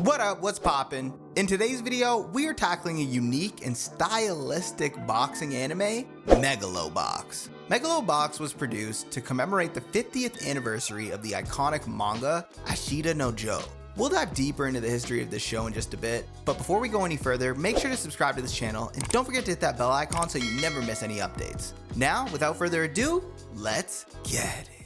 What up, what's poppin'? In today's video, we are tackling a unique and stylistic boxing anime, Megalo Box. Megalo Box was produced to commemorate the 50th anniversary of the iconic manga Ashita no Joe. We'll dive deeper into the history of this show in just a bit, but before we go any further, make sure to subscribe to this channel and don't forget to hit that bell icon so you never miss any updates. Now, without further ado, let's get it.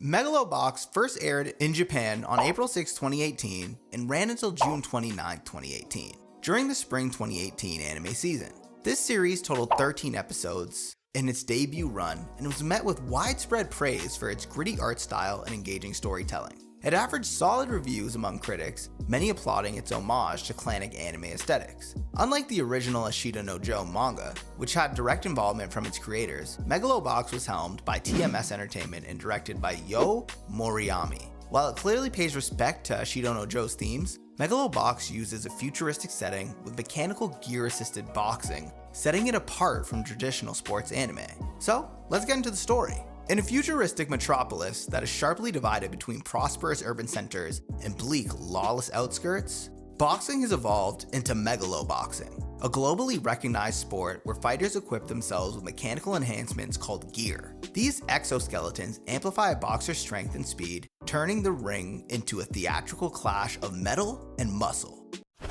Megalo Box first aired in Japan on April 6, 2018 and ran until June 29, 2018, during the spring 2018 anime season. This series totaled 13 episodes in its debut run and was met with widespread praise for its gritty art style and engaging storytelling. It averaged solid reviews among critics, many applauding its homage to classic anime aesthetics. Unlike the original Ashita no Joe manga, which had direct involvement from its creators, Megalo Box was helmed by TMS Entertainment and directed by Yo Moriyami. While it clearly pays respect to Ashita no Joe's themes, Megalo Box uses a futuristic setting with mechanical gear-assisted boxing, setting it apart from traditional sports anime. So, let's get into the story. In a futuristic metropolis that is sharply divided between prosperous urban centers and bleak, lawless outskirts, boxing has evolved into Megalo Boxing, a globally recognized sport where fighters equip themselves with mechanical enhancements called gear. These exoskeletons amplify a boxer's strength and speed, turning the ring into a theatrical clash of metal and muscle.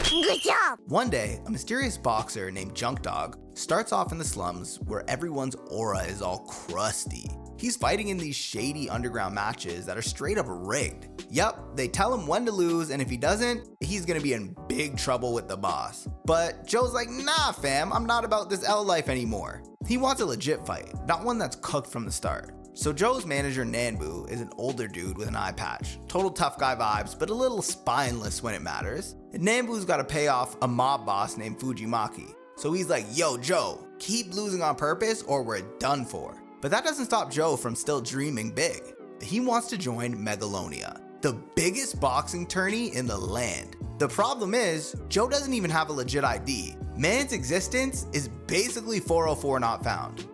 Good job! One day, a mysterious boxer named Junk Dog starts off in the slums where everyone's aura is all crusty. He's fighting in these shady underground matches that are straight up rigged. Yup, they tell him when to lose, and if he doesn't, he's gonna be in big trouble with the boss. But Joe's like, nah fam, I'm not about this L life anymore. He wants a legit fight, not one that's cooked from the start. So Joe's manager Nanbu is an older dude with an eye patch. Total tough guy vibes, but a little spineless when it matters. And Nanbu's gotta pay off a mob boss named Fujimaki. So he's like, yo Joe, keep losing on purpose or we're done for. But that doesn't stop Joe from still dreaming big. He wants to join Megalonia, the biggest boxing tourney in the land. The problem is, Joe doesn't even have a legit ID. Man's existence is basically 404 not found.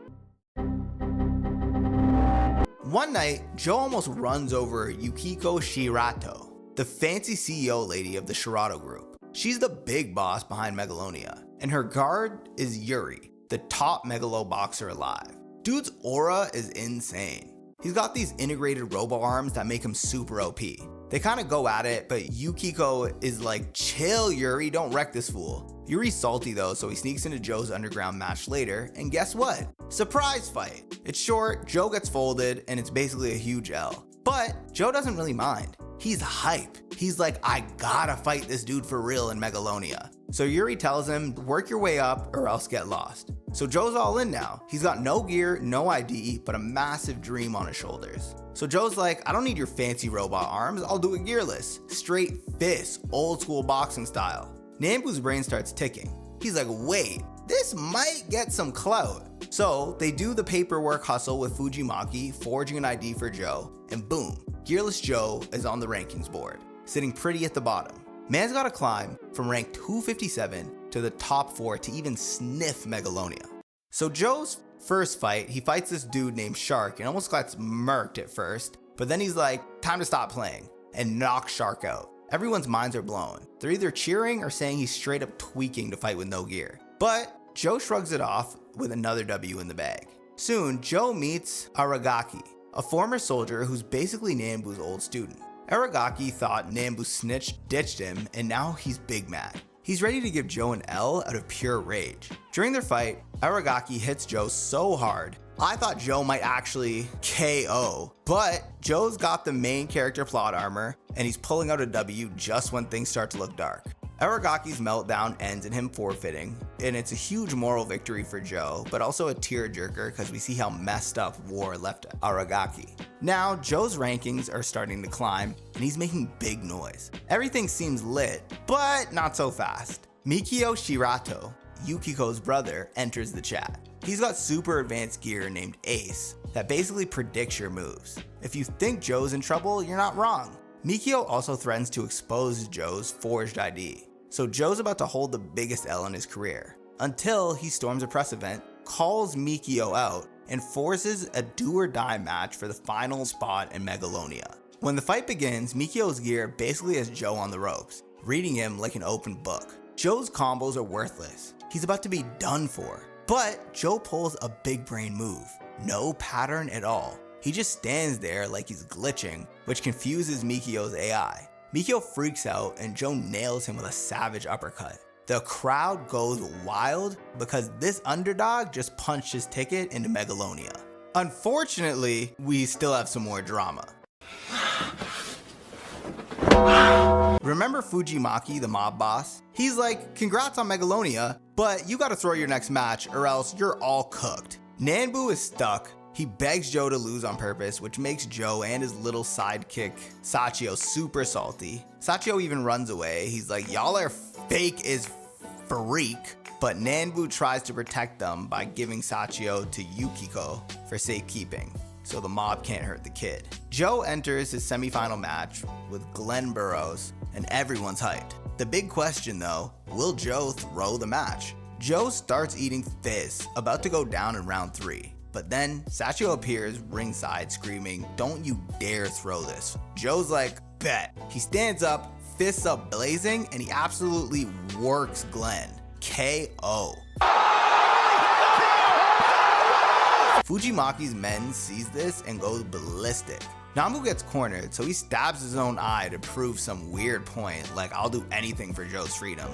One night, Joe almost runs over Yukiko Shirato, the fancy CEO lady of the Shirato group. She's the big boss behind Megalonia, and her guard is Yuri, the top Megalo boxer alive. Dude's aura is insane. He's got these integrated robo arms that make him super OP. They kind of go at it, but Yukiko is like, chill Yuri, don't wreck this fool. Yuri's salty though, so he sneaks into Joe's underground match later, and guess what? Surprise fight. It's short, Joe gets folded, and it's basically a huge L. But Joe doesn't really mind. He's hype. He's like, I gotta fight this dude for real in Megalonia. So Yuri tells him, work your way up or else get lost. So Joe's all in now. He's got no gear, no ID, but a massive dream on his shoulders. So Joe's like, I don't need your fancy robot arms, I'll do it gearless. Straight fists, old school boxing style. Nanbu's brain starts ticking. He's like, wait, this might get some clout. So they do the paperwork hustle with Fujimaki, forging an ID for Joe, and boom, Gearless Joe is on the rankings board, sitting pretty at the bottom. Man's gotta climb from rank 257 to the top 4 to even sniff Megalonia. So Joe's first fight, he fights this dude named Shark and almost gets murked at first, but then he's like, time to stop playing, and knocks Shark out. Everyone's minds are blown. They're either cheering or saying he's straight up tweaking to fight with no gear. But Joe shrugs it off with another W in the bag. Soon, Joe meets Aragaki, a former soldier who's basically Nanbu's old student. Aragaki thought Nanbu ditched him, and now he's big mad. He's ready to give Joe an L out of pure rage. During their fight, Aragaki hits Joe so hard, I thought Joe might actually KO, but Joe's got the main character plot armor, and he's pulling out a W just when things start to look dark. Aragaki's meltdown ends in him forfeiting, and it's a huge moral victory for Joe, but also a tearjerker because we see how messed up war left Aragaki. Now, Joe's rankings are starting to climb, and he's making big noise. Everything seems lit, but not so fast. Mikio Shirato, Yukiko's brother, enters the chat. He's got super advanced gear named Ace that basically predicts your moves. If you think Joe's in trouble, you're not wrong. Mikio also threatens to expose Joe's forged ID. So Joe's about to hold the biggest L in his career. until he storms a press event, calls Mikio out, and forces a do-or-die match for the final spot in Megalonia. When the fight begins, Mikio's gear basically has Joe on the ropes, reading him like an open book. Joe's combos are worthless. He's about to be done for. But Joe pulls a big brain move. No pattern at all. He just stands there like he's glitching, which confuses Mikio's AI. Mikio freaks out and Joe nails him with a savage uppercut. The crowd goes wild because this underdog just punched his ticket into Megalonia. Unfortunately, we still have some more drama. Remember Fujimaki, the mob boss? He's like, congrats on Megalonia, but you gotta throw your next match or else you're all cooked. Nanbu is stuck. He begs Joe to lose on purpose, which makes Joe and his little sidekick Sachio super salty. Sachio even runs away. He's like, y'all are fake as freak, but Nanbu tries to protect them by giving Sachio to Yukiko for safekeeping, so the mob can't hurt the kid. Joe enters his semifinal match with Glenn Burrows, and everyone's hyped. The big question though, will Joe throw the match? Joe starts eating fists, about to go down in round 3. But then Sachio appears ringside screaming, "Don't you dare throw this." Joe's like, bet. He stands up, fists up blazing, and he absolutely works Glenn. KO. Fujimaki's men sees this and goes ballistic. Nanbu gets cornered, so he stabs his own eye to prove some weird point, like I'll do anything for Joe's freedom.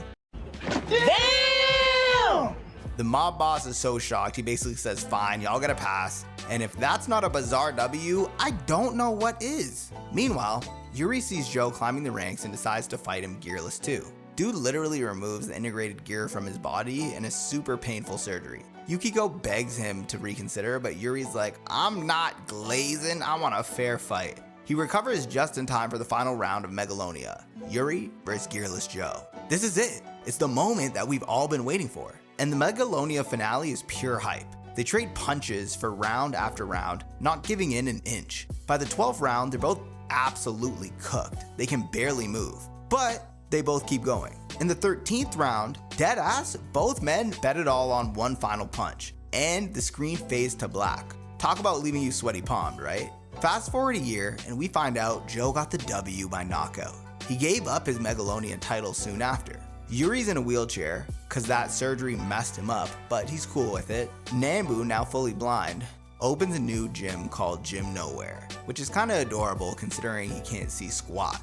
Damn! The mob boss is so shocked, he basically says, fine, y'all get a pass. And if that's not a bizarre W, I don't know what is. Meanwhile, Yuri sees Joe climbing the ranks and decides to fight him gearless too. Dude literally removes the integrated gear from his body in a super painful surgery. Yukiko begs him to reconsider, but Yuri's like, I'm not glazing, I want a fair fight. He recovers just in time for the final round of Megalonia, Yuri versus Gearless Joe. This is it. It's the moment that we've all been waiting for. And the Megalonia finale is pure hype. They trade punches for round after round, not giving in an inch. By the 12th round, they're both absolutely cooked. They can barely move, but they both keep going. In the 13th round, deadass, both men bet it all on one final punch, and the screen fades to black. Talk about leaving you sweaty palmed, right? Fast forward a year, and we find out Joe got the W by knockout. He gave up his Megalonian title soon after. Yuri's in a wheelchair, cause that surgery messed him up, but he's cool with it. Nanbu, now fully blind, opens a new gym called Gym Nowhere, which is kinda adorable considering he can't see squat.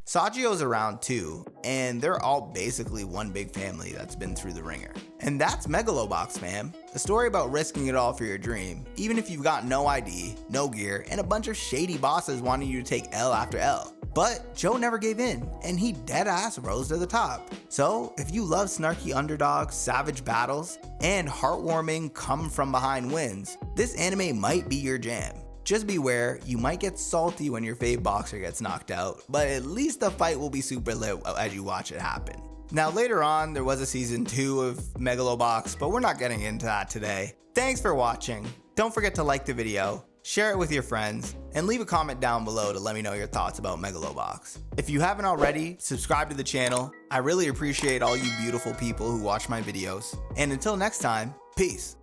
Sachio's around too, and they're all basically one big family that's been through the ringer. And that's Megalobox, fam. A story about risking it all for your dream, even if you've got no ID, no gear, and a bunch of shady bosses wanting you to take L after L. But Joe never gave in, and he deadass rose to the top. So if you love snarky underdogs, savage battles, and heartwarming come from behind wins, this anime might be your jam. Just beware, you might get salty when your fave boxer gets knocked out, but at least the fight will be super lit as you watch it happen. Now later on, there was a season 2 of Megalobox, but we're not getting into that today. Thanks for watching. Don't forget to like the video, share it with your friends, and leave a comment down below to let me know your thoughts about Megalobox. If you haven't already, subscribe to the channel. I really appreciate all you beautiful people who watch my videos. And until next time, peace.